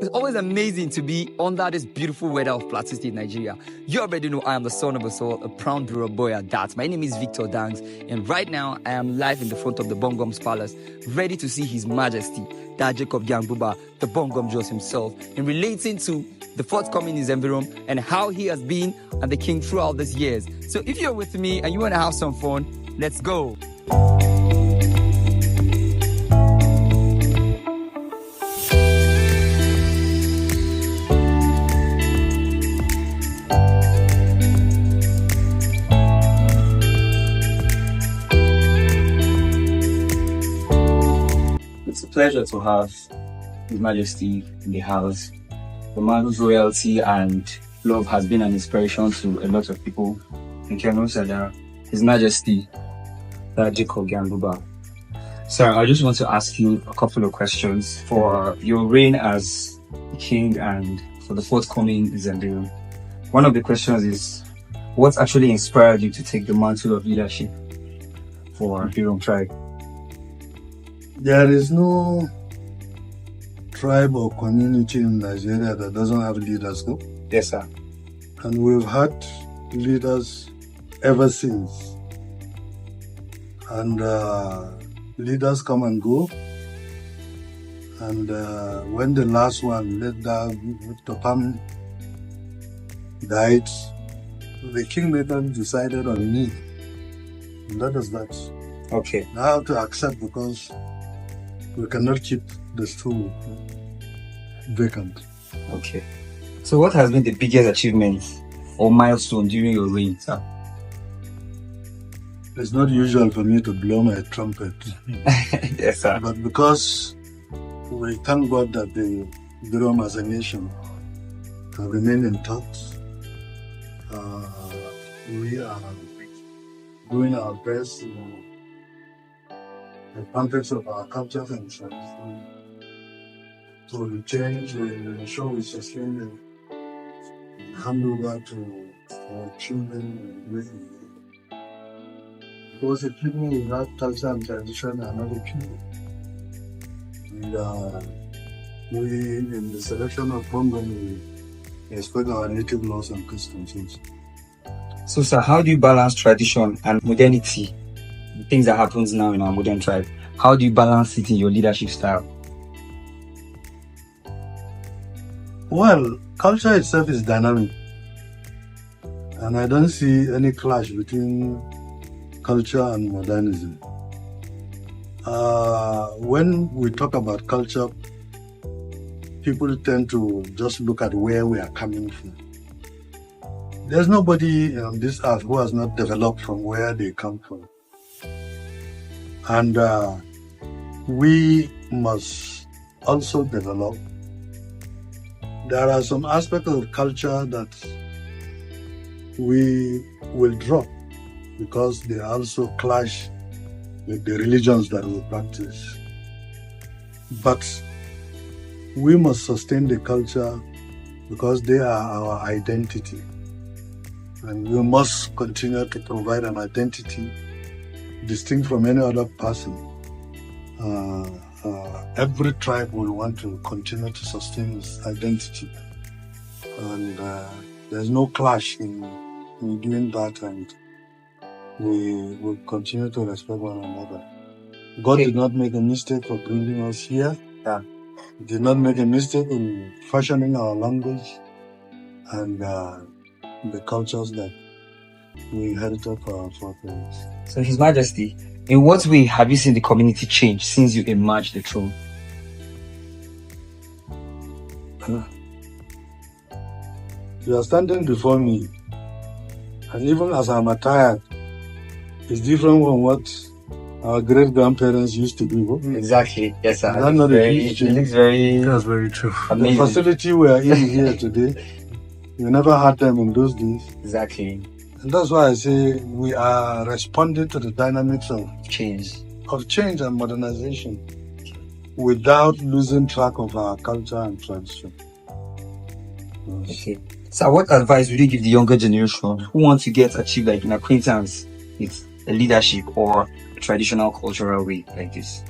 It's always amazing to be under this beautiful weather of Plateau State, Nigeria. You already know I am the son of a soul, a proud Buba boy at that. My name is Victor Dangs, and right now I am live in the front of the Gwom's palace, ready to see His Majesty, Dad Jacob Gyang Buba, the Gwom Joss himself, in relating to the forthcoming Nzembe and how he has been and the king throughout these years. So if you're with me and you want to have some fun, let's go. It's a pleasure to have His Majesty in the house. The man whose royalty and love has been an inspiration to a lot of people. And can also that His Majesty, Jacob Gyang Buba. Sir, I just want to ask you a couple of questions for your reign as king and for the forthcoming Nzembe. One of the questions is, what actually inspired you to take the mantle of leadership for Gbwon tribe? There is no tribe or community in Nigeria that doesn't have leaders, no? Yes, sir. And we've had leaders ever since. And leaders come and go. And when the last one, Victor Pam, died, the kingmaker decided on me. And that is that. Okay. I have to accept because we cannot keep the stool vacant. Okay. So what has been the biggest achievement or milestone during your reign, sir? It's not usual for me to blow my trumpet. Yes, sir. But because we thank God that the Gwom as a nation have remained intact, we are doing our best in the context of our cultures and traditions to change, to ensure we sustain and hand over to our children and raising them. Because if people without culture and tradition are not a people. We in the selection of Gwom, we respect our native laws and customs. So, sir, how do you balance tradition and modernity? The things that happens now in our modern tribe. How do you balance it in your leadership style? Well, culture itself is dynamic. And I don't see any clash between culture and modernism. When we talk about culture, people tend to just look at where we are coming from. There's nobody on this earth who has not developed from where they come from. And we must also develop. There are some aspects of culture that we will drop because they also clash with the religions that we practice. But we must sustain the culture because they are our identity. And we must continue to provide an identity distinct from any other person. Every tribe will want to continue to sustain its identity. And there's no clash in doing that, and we will continue to respect one another. God did not make a mistake for bringing us here. He did not make a mistake in fashioning our language and the cultures that we inherited from our forefathers. So, His Majesty, in what way have you seen the community change since you emerged the throne? You are standing before me, and even as I'm attired, it's different from what our great-grandparents used to do. Exactly, yes, sir. That's not a huge change. It looks very... That's very true. Amazing. The facility we are in here today, we never had them in those days. Exactly. And that's why I say we are responding to the dynamics of change and modernization without losing track of our culture and tradition. Yes. Okay. So what advice would you give the younger generation who want to achieve like an acquaintance with a leadership or a traditional cultural way like this?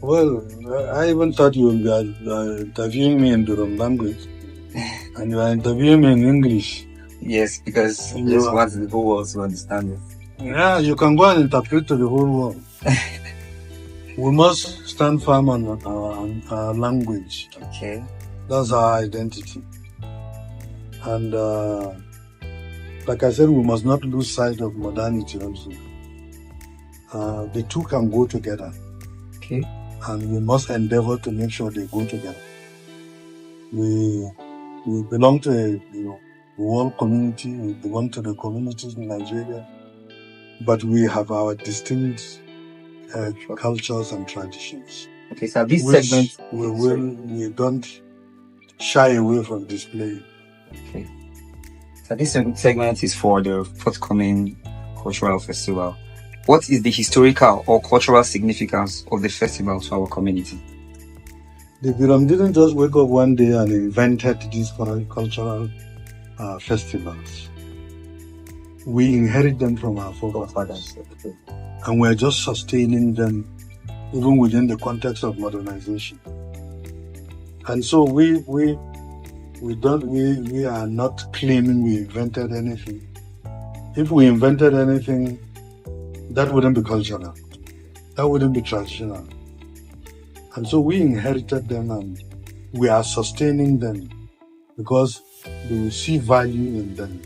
Well, I even thought you would be interviewing me in Durham language, and you are interviewing me in English. Yes, because I just want the whole world to understand it. Yeah, you can go and interpret to the whole world. We must stand firm on our language. Okay. That's our identity. And like I said, we must not lose sight of modernity also. The two can go together. Okay. And we must endeavor to make sure they go together. We belong to a world community, we belong to the communities in Nigeria, but we have our distinct cultures and traditions. Okay, so this which segment we don't shy away from displaying. Okay. So this segment is for the forthcoming cultural festival. What is the historical or cultural significance of the festival to our community? The Gwom didn't just wake up one day and invented these cultural festivals. We inherit them from our forefathers. Okay. And we're just sustaining them even within the context of modernization. And so we are not claiming we invented anything. If we invented anything, that wouldn't be cultural. That wouldn't be traditional. And so we inherited them and we are sustaining them because we see value in them.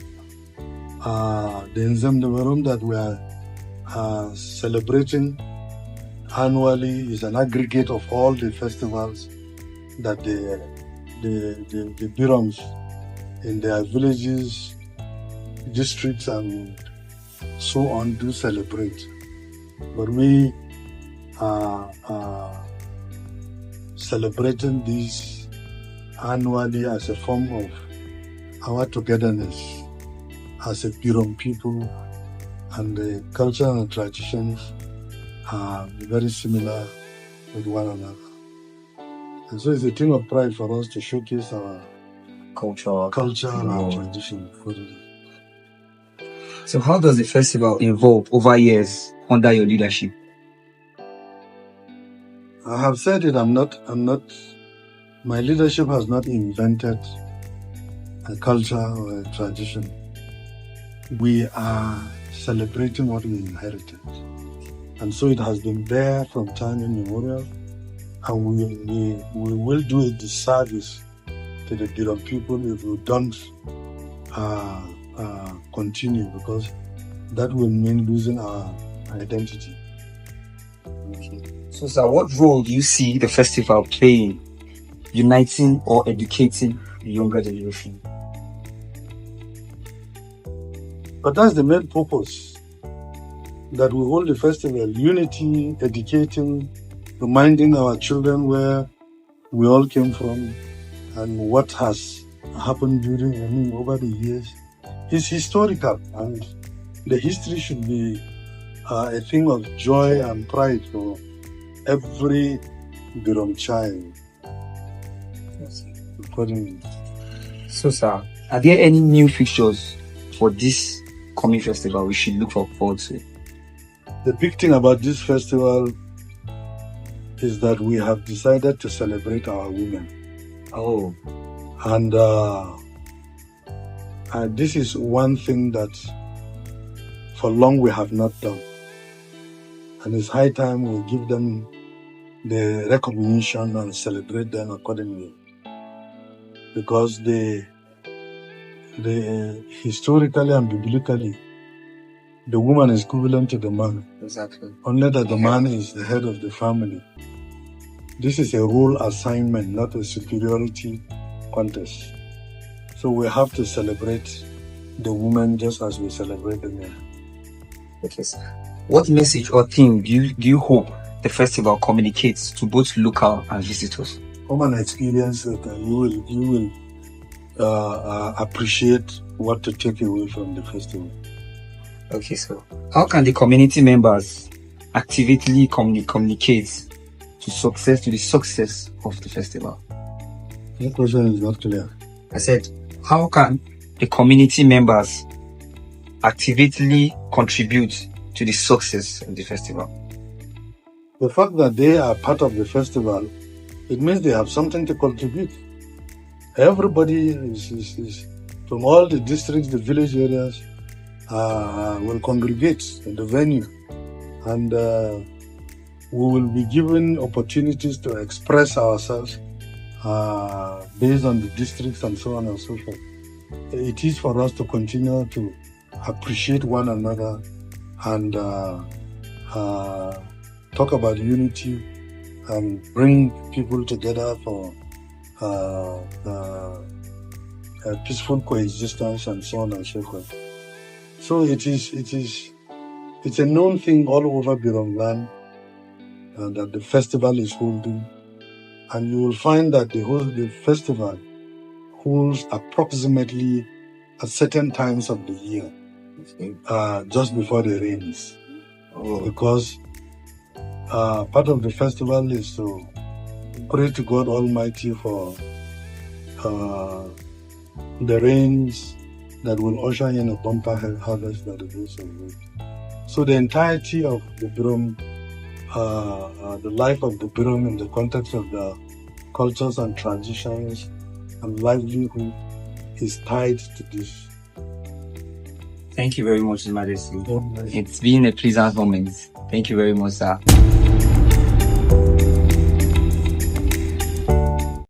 The Nzem that we are celebrating annually is an aggregate of all the festivals that the Biroms in their villages, districts, and so on do celebrate. But we are celebrating these annually as a form of our togetherness as a Birom people, and the culture and traditions are very similar with one another. And so it's a thing of pride for us to showcase our culture and our tradition. So how does the festival evolve over years under your leadership? I have said it, my leadership has not invented a culture or a tradition. We are celebrating what we inherited. And so it has been there from time immemorial. And we will do a disservice to the Birom people if we don't continue, because that will mean losing our identity. Okay. So, sir, what role do you see the festival playing, uniting or educating the younger generation? But that's the main purpose, that we hold the festival: unity, educating, reminding our children where we all came from and what has happened over the years. It's historical, and the history should be a thing of joy and pride for every Birom child. Accordingly. So, sir, are there any new features for this coming festival we should look forward to? The big thing about this festival is that we have decided to celebrate our women. Oh. And this is one thing that for long we have not done. And it's high time we give them the recognition and celebrate them accordingly. Because they historically and biblically, the woman is equivalent to the man. Exactly. Only that the man is the head of the family. This is a role assignment, not a superiority contest. So we have to celebrate the woman just as we celebrate the man. Okay, sir. What message or theme do you hope the festival communicates to both local and visitors? Come and experience it, and you will appreciate what to take away from the festival. Okay, so how can the community members actively communicate to the success of the festival? Your question is not clear. I said, how can the community members actively contribute to the success of the festival? the fact that they are part of the festival, it means they have something to contribute. Everybody is from all the districts, the village areas, will congregate in the venue, and we will be given opportunities to express ourselves based on the districts and so on and so forth. It is for us to continue to appreciate one another and talk about unity and bring people together for peaceful coexistence and so on and so forth. So it's a known thing all over Birom land that the festival is holding, and you will find that the festival holds approximately at certain times of the year, just before the rains, because part of the festival is to pray to God Almighty for the rains that will usher in a bumper harvest that is also good. So the entirety of the Birom, the life of the Birom in the context of the cultures and traditions and livelihood is tied to this. Thank you very much, His Majesty. Oh, nice. It's been a pleasant moment. Thank you very much, sir.